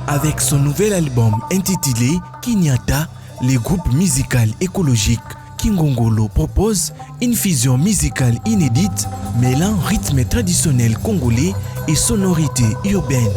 Avec son nouvel album intitulé Kinyata, le groupe musical écologique Kingongolo propose une fusion musicale inédite mêlant rythme traditionnel congolais et sonorités urbaines.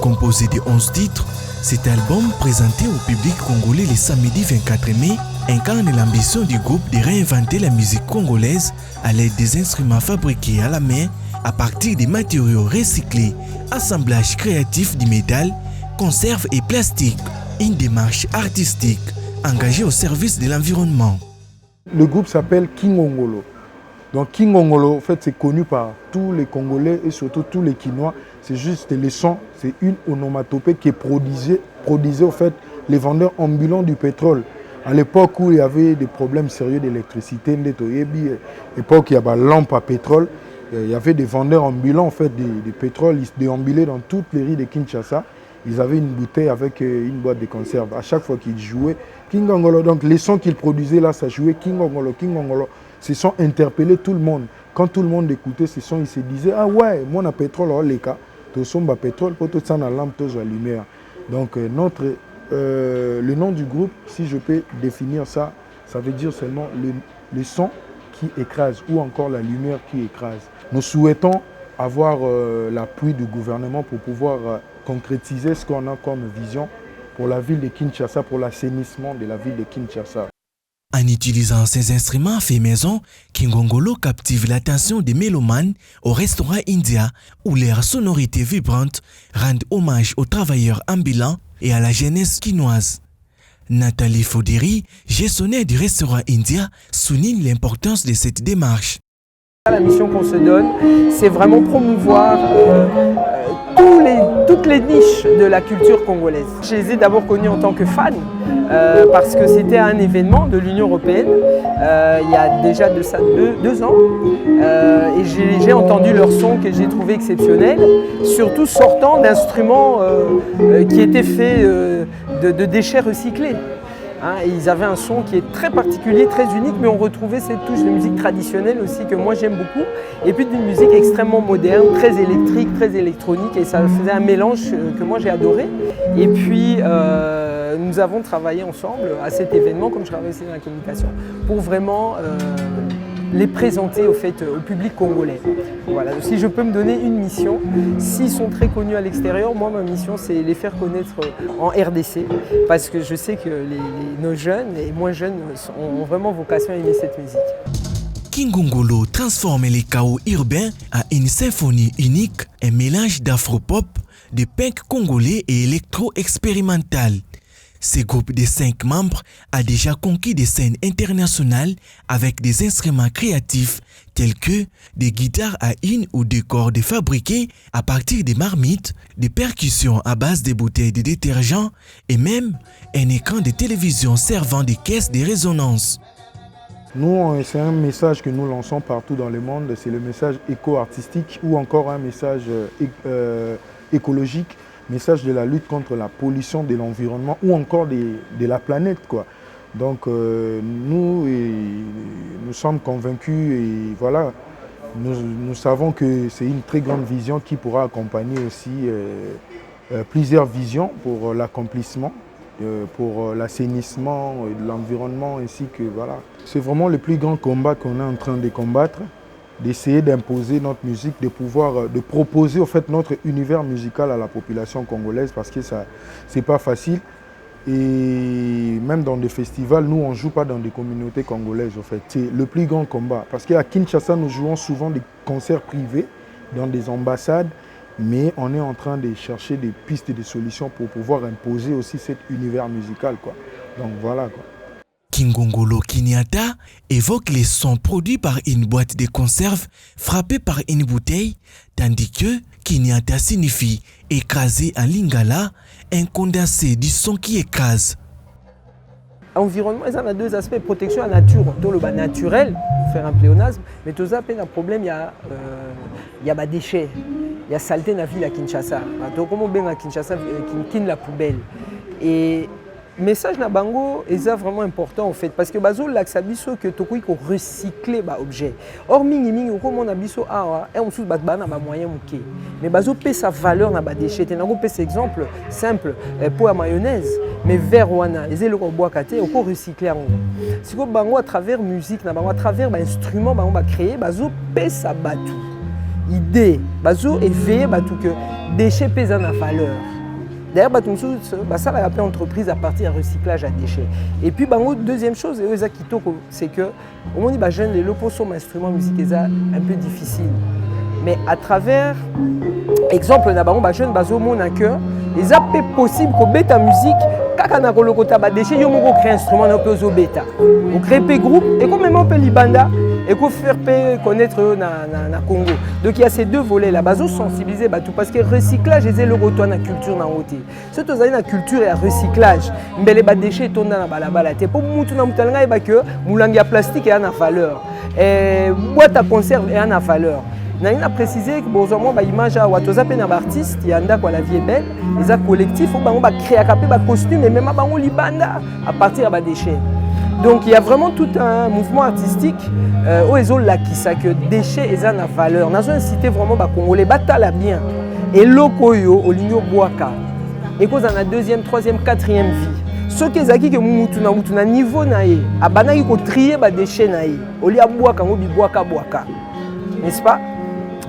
Composé de 11 titres, cet album présenté au public congolais le samedi 24 mai incarne l'ambition du groupe de réinventer la musique congolaise à l'aide des instruments fabriqués à la main à partir des matériaux recyclés, assemblage créatif du métal, conserve et plastique, une démarche artistique engagée au service de l'environnement. Le groupe s'appelle Kingongolo. Donc Kingongolo, en fait, c'est connu par tous les Congolais et surtout tous les Kinois. C'est juste les sons, c'est une onomatopée qui produisait en fait les vendeurs ambulants du pétrole. À l'époque où il y avait des problèmes sérieux d'électricité, l'époque où il y avait lampe à pétrole, il y avait des vendeurs ambulants en fait de pétrole, ils se déambulaient dans toutes les rues de Kinshasa. Ils avaient une bouteille avec une boîte de conserve. À chaque fois qu'ils jouaient, Kingongolo, donc les sons qu'ils produisaient là, ça jouait Kingongolo, Kingongolo. Ces sons interpellaient tout le monde. Quand tout le monde écoutait ces sons, ils se disaient ah ouais, moi on a pétrole, oh les cas, tout son pétrole, pour tout ça on a lampe, tout la lumière. Donc le nom du groupe, si je peux définir ça, ça veut dire seulement le son qui écrase ou encore la lumière qui écrase. Nous souhaitons avoir l'appui du gouvernement pour pouvoir concrétiser ce qu'on a comme vision pour la ville de Kinshasa, pour l'assainissement de la ville de Kinshasa. En utilisant ces instruments faits maison, Kingongolo captive l'attention des mélomanes au restaurant India où leurs sonorités vibrantes rendent hommage aux travailleurs ambulants et à la jeunesse quinoise. Nathalie Foderi, gestionnaire du restaurant India, souligne l'importance de cette démarche. La mission qu'on se donne, c'est vraiment promouvoir toutes les niches de la culture congolaise. Je les ai d'abord connus en tant que fan, parce que c'était un événement de l'Union européenne, il y a déjà de ça 2 ans, et j'ai entendu leur son que j'ai trouvé exceptionnel, surtout sortant d'instruments qui étaient faits de déchets recyclés. Ils avaient un son qui est très particulier, très unique, mais on retrouvait cette touche de musique traditionnelle aussi que moi j'aime beaucoup. Et puis d'une musique extrêmement moderne, très électrique, très électronique, et ça faisait un mélange que moi j'ai adoré. Et puis nous avons travaillé ensemble à cet événement, comme je travaille aussi dans la communication, pour vraiment les présenter au public congolais. Voilà. Si je peux me donner une mission, s'ils sont très connus à l'extérieur, moi ma mission c'est les faire connaître en RDC, parce que je sais que nos jeunes et moins jeunes ont vraiment vocation à aimer cette musique. Kingongolo transforme les chaos urbains en une symphonie unique, un mélange d'afro-pop, de punk congolais et électro-expérimental. Ce groupe de 5 membres a déjà conquis des scènes internationales avec des instruments créatifs tels que des guitares à 1 ou 2 cordes fabriquées à partir des marmites, des percussions à base de bouteilles de détergent et même un écran de télévision servant de caisse de résonance. Nous, c'est un message que nous lançons partout dans le monde, c'est le message éco-artistique ou encore un message écologique. Message de la lutte contre la pollution de l'environnement ou encore de la planète, quoi. Donc nous sommes convaincus et voilà, nous savons que c'est une très grande vision qui pourra accompagner aussi plusieurs visions pour l'accomplissement, pour l'assainissement de l'environnement ainsi que voilà. C'est vraiment le plus grand combat qu'on est en train de combattre, d'essayer d'imposer notre musique, de proposer au fait notre univers musical à la population congolaise parce que ça c'est pas facile. Et même dans des festivals, nous on joue pas dans des communautés congolaises au fait. C'est le plus grand combat parce qu'à Kinshasa nous jouons souvent des concerts privés dans des ambassades, mais on est en train de chercher des pistes et des solutions pour pouvoir imposer aussi cet univers musical, quoi. Donc voilà, quoi. Kingongolo Kinyata évoque les sons produits par une boîte de conserve frappée par une bouteille, tandis que Kinyata signifie écraser en lingala, un condensé du son qui écrase. Environnement, ça a 2 aspects. Protection à la nature, tout le naturel, faire un pléonasme, mais tout ça, un problème, il y a des déchets, il y a saleté dans la ville à Kinshasa. Donc, comment bien à Kinshasa, qui la poubelle. Et message na bango est vraiment important en fait parce que bazo l'axe biso que tokoi ko recycler ba objet. Or mingi comme on a biso awa et on sous ba na ba moyen muke. Mais bazo pe sa valeur na ba déchet. Na go pe exemple simple pour la mayonnaise mais vers wana les le ko bois katé ko recycler en. Si ko bango à travers musique na bango à travers ba instrument bango ba créer bazo pe sa batu. Idée bazo éveiller batu que déchet pesa na valeur. D'ailleurs, ça a appelé entreprise à partir de recyclage à déchets. Et puis, deuxième chose, c'est que au moment où les jeunes, les locaux sont instruments musique un peu difficile. Mais à travers, exemple, les jeunes, il est possible que bêta musique, quand on a le déchet, on crée un instrument, on peut bêta. On crée un groupe et quand même on peut libanda. Et qu'on faire connaître na Congo. Donc il y a ces deux volets là, bazo sensibiliser tout parce que recyclage c'est le retour na culture na côté. Surtout na culture et recyclage. Mbele ba déchets tonda na balabala te pour mutu na mutalanga e ba que mulangi ya plastique a na valeur. Et boîte à conserve a na valeur. Na préciser que bonjour ba image à watoza pe na artiste yanda kwa la vie est belle, les a collectif bango ba créer capé ba costume et même bango libanda à partir ba déchets. Donc il y a vraiment tout un mouvement artistique où ils ont qui ça que déchets et la valeur. Nous avons incité vraiment les Congolais batala bien et lokoyo au ligno boaka. Et qu'on a deuxième, troisième, quatrième vie. Ceux qui ont que mutuna niveau nae, abana ko trier ba déchets nae. Au lia boaka ngobi boaka. N'est-ce pas?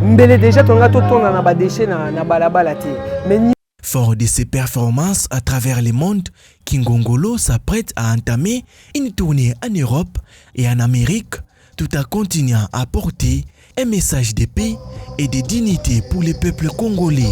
Mbele déjà tonga to tona na ba déchets na balabala te. Mais fort de ses performances à travers le monde, Kingongolo s'apprête à entamer une tournée en Europe et en Amérique, tout en continuant à porter un message de paix et de dignité pour les peuples congolais.